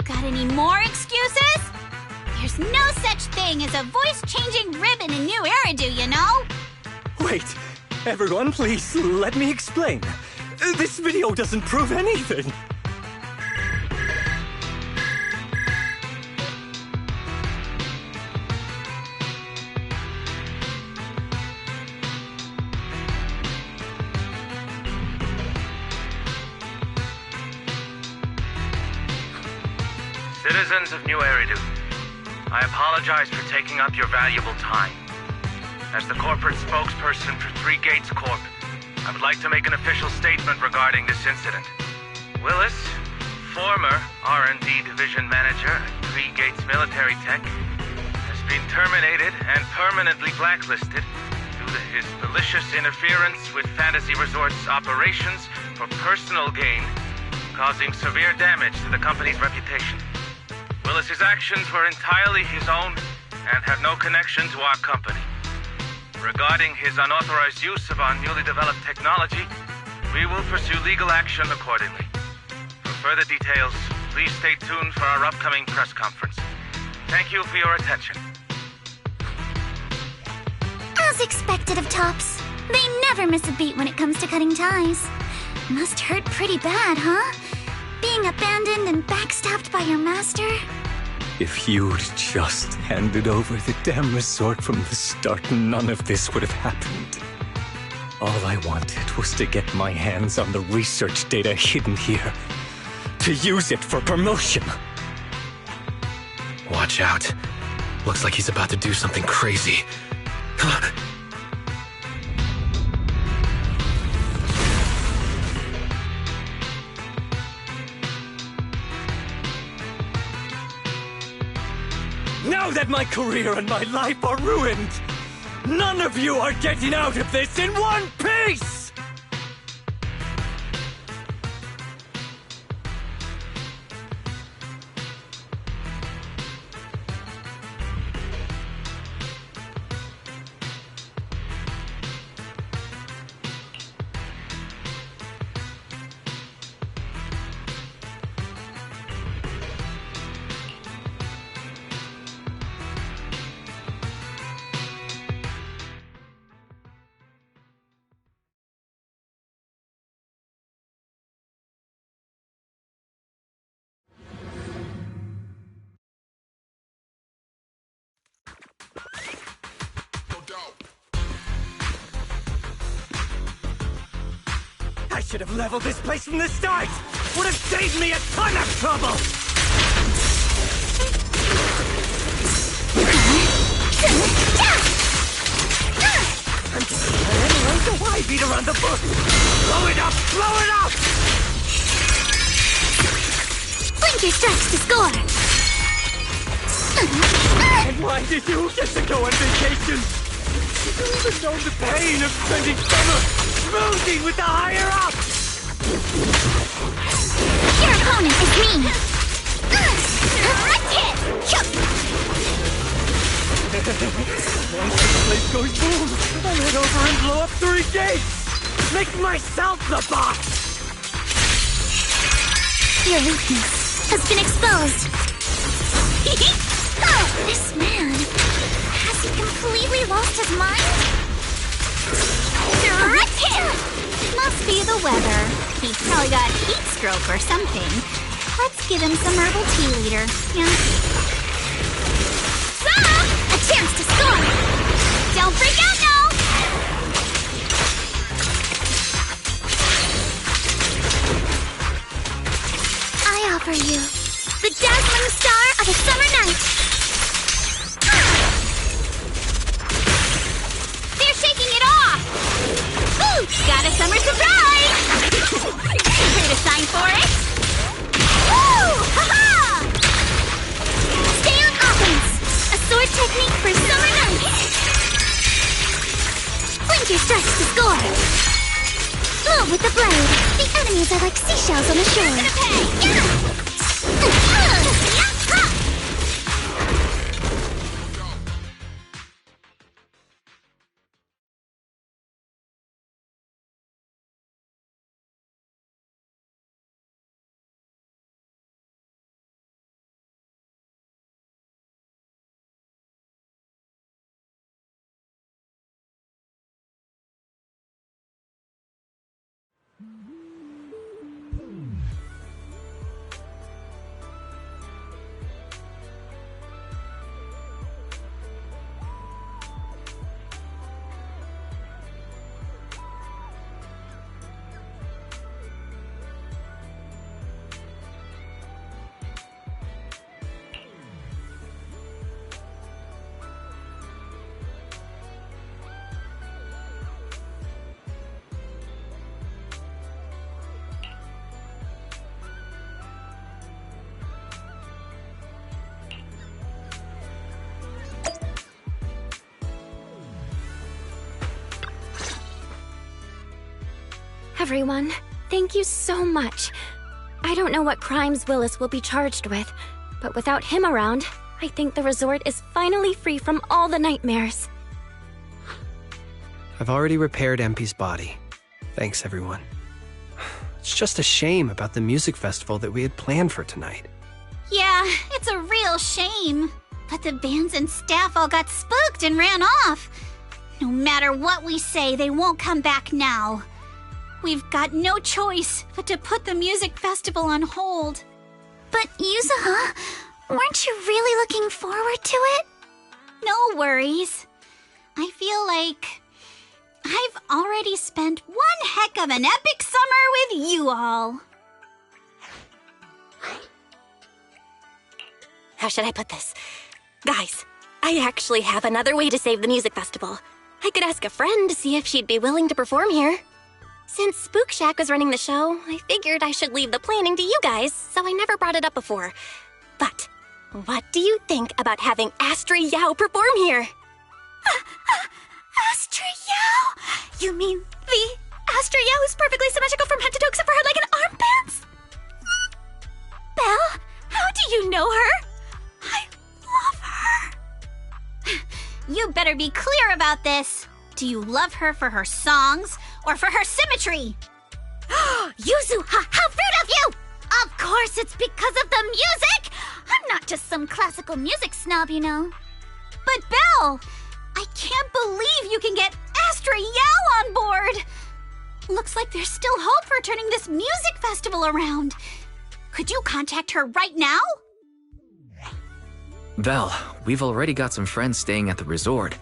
Got any more excuses? There's no such thing as a voice-changing ribbon in New Eridu, you know? Wait, everyone, please, let me explain. This video doesn't prove anything. Citizens of New Eridu, I apologize for taking up your valuable time. As the corporate spokesperson for Three Gates Corp, I would like to make an official statement regarding this incident. Willis, former R&D division manager at Three Gates Military Tech, has been terminated and permanently blacklisted due to his malicious interference with Fantasy Resort's operations for personal gain, causing severe damage to the company's reputation. Willis's actions were entirely his own and have no connection to our company. Regarding his unauthorized use of our newly developed technology, we will pursue legal action accordingly. For further details, please stay tuned for our upcoming press conference. Thank you for your attention. As expected of Tops, they never miss a beat when it comes to cutting ties. Must hurt pretty bad, huh? Being abandoned and backstabbed by your master? If you'd just handed over the damn resort from the start, none of this would have happened. All I wanted was to get my hands on the research data hidden here, to use it for promotion. Watch out. Looks like he's about to do something crazy. Now that my career and my life are ruined, none of you are getting out of this in one piece! I should have leveled this place from the start! Would have saved me a ton of trouble! I'm just anyone to why beat around the bush! Blow it up! Blow it up! Blink your strikes to score! And why did you get to go on vacation? You don't even know the pain of spending summer schmoozing with the higher-ups! Your opponent is me! Once this place goes boom, I'll head over and blow up 3 gates! Make myself the boss! Your weakness has been exposed! This man... has he completely lost his mind? Must be the weather. He probably got heat stroke or something. Let's give him some herbal tea later. Yeah. A chance to score! Don't freak out now! I offer you the dazzling star of a summer night! They're shaking it off! Ooh, got a summer surprise! Here to sign for it? Woo! Ha-ha! Stay on offense! A sword technique for summer nights! Blink your strikes to score! Move with the blade! The enemies are like seashells on the shore! Gonna pay! Yeah! Everyone, thank you so much. I don't know what crimes Willis will be charged with, but without him around, I think the resort is finally free from all the nightmares. I've already repaired MP's body. Thanks, everyone. It's just a shame about the music festival that we had planned for tonight. Yeah, it's a real shame. But the bands and staff all got spooked and ran off. No matter what we say, they won't come back now. We've got no choice but to put the music festival on hold. But Yuzuha, weren't you really looking forward to it? No worries. I feel like I've already spent one heck of an epic summer with you all. How should I put this? Guys, I actually have another way to save the music festival. I could ask a friend to see if she'd be willing to perform here. Since Spook Shack was running the show, I figured I should leave the planning to you guys, so I never brought it up before. But what do you think about having Astra Yao perform here? Astra Yao? You mean the Astra Yao who's perfectly symmetrical from head to toe except for her leg and armbands? Belle, how do you know her? I love her. You better be clear about this. Do you love her for her songs or for her symmetry? Yuzuha, how rude of you! Of course it's because of the music! I'm not just some classical music snob, you know. But Belle, I can't believe you can get Astra Yao on board! Looks like there's still hope for turning this music festival around. Could you contact her right now? Val, we've already got some friends staying at the resort,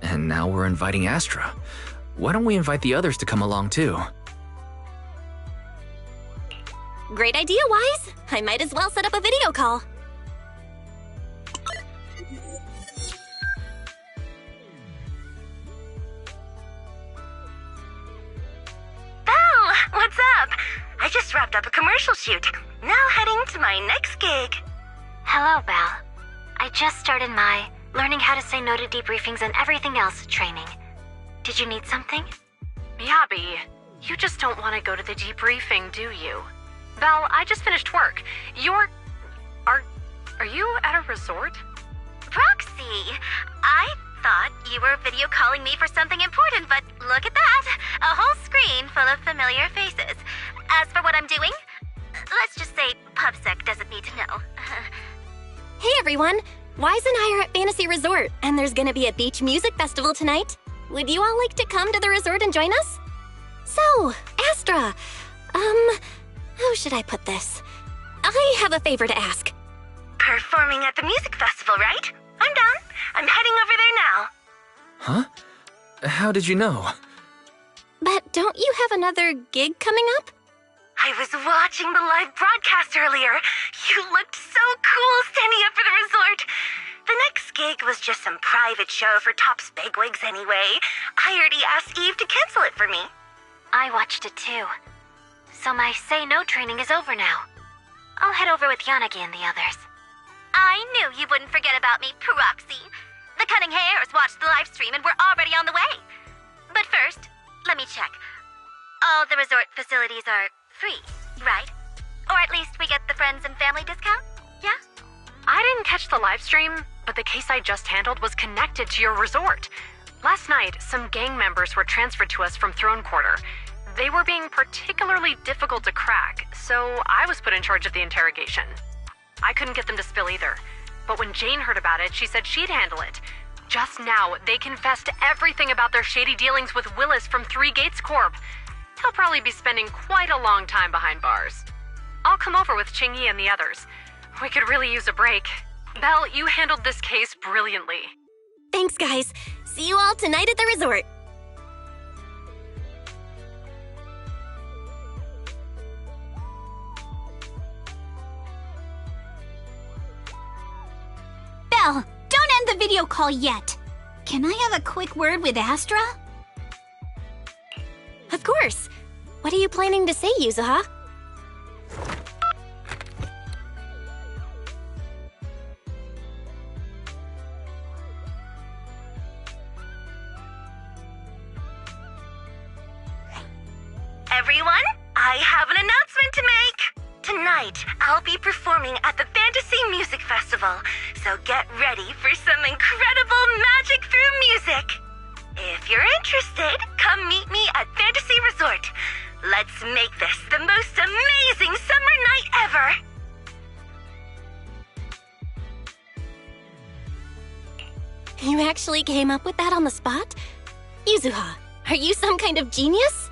and now we're inviting Astra. Why don't we invite the others to come along too? Great idea, Wise. I might as well set up a video call. Belle, what's up? I just wrapped up a commercial shoot. Now heading to my next gig. Hello, Belle. I just started my learning how to say no to debriefings and everything else training. Did you need something? Yabi, you just don't want to go to the debriefing, do you? Val, I just finished work. Are you at a resort? Roxy, I thought you were video calling me for something important, but look at that. A whole screen full of familiar faces. As for what I'm doing, let's just say PubSec doesn't need to know. Hey everyone! Wise and I are at Fantasy Resort, and there's gonna be a beach music festival tonight. Would you all like to come to the resort and join us? So, Astra, how should I put this? I have a favor to ask. Performing at the music festival, right? I'm down. I'm heading over there now. Huh? How did you know? But don't you have another gig coming up? I was watching the live broadcast earlier. You looked so cool standing up for the resort. The next gig was just some private show for Top's bigwigs anyway. I already asked Eve to cancel it for me. I watched it too. So my say no training is over now. I'll head over with Yanagi and the others. I knew you wouldn't forget about me, Proxy. The Cunning Hares watched the live stream and we're already on the way. But first, let me check. All the resort facilities are free, right? Or at least we get the friends and family discount, yeah? I didn't catch the live stream, but the case I just handled was connected to your resort. Last night, some gang members were transferred to us from Throne Quarter. They were being particularly difficult to crack, so I was put in charge of the interrogation. I couldn't get them to spill either, but when Jane heard about it, she said she'd handle it. Just now, they confessed everything about their shady dealings with Willis from Three Gates Corp. He'll probably be spending quite a long time behind bars. I'll come over with Qingyi and the others. We could really use a break. Belle, you handled this case brilliantly. Thanks, guys. See you all tonight at the resort. Belle, don't end the video call yet. Can I have a quick word with Astra? Of course. What are you planning to say, Yuzuha? Everyone, I have an announcement to make! Tonight, I'll be performing at the Fantasy Music Festival, so get ready for some incredible magic through music! If you're interested, come meet me at Fantasy Resort. Let's make this the most amazing summer night ever! You actually came up with that on the spot? Yuzuha, are you some kind of genius?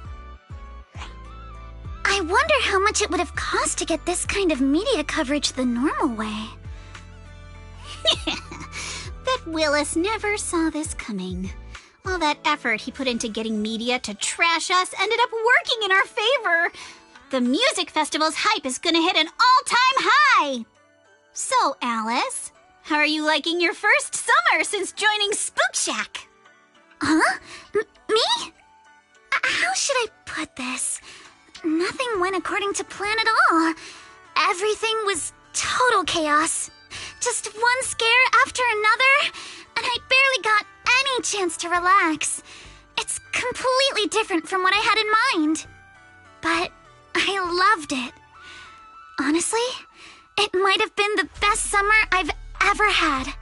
I wonder how much it would have cost to get this kind of media coverage the normal way. Bet Willis never saw this coming. All that effort he put into getting media to trash us ended up working in our favor. The music festival's hype is gonna hit an all-time high! So, Alice, how are you liking your first summer since joining Spook Shack? Huh? Me? How should I put this? Nothing went according to plan at all. Everything was total chaos. Just one scare after another, and I barely got any chance to relax. It's completely different from what I had in mind. But I loved it. Honestly, it might have been the best summer I've ever had.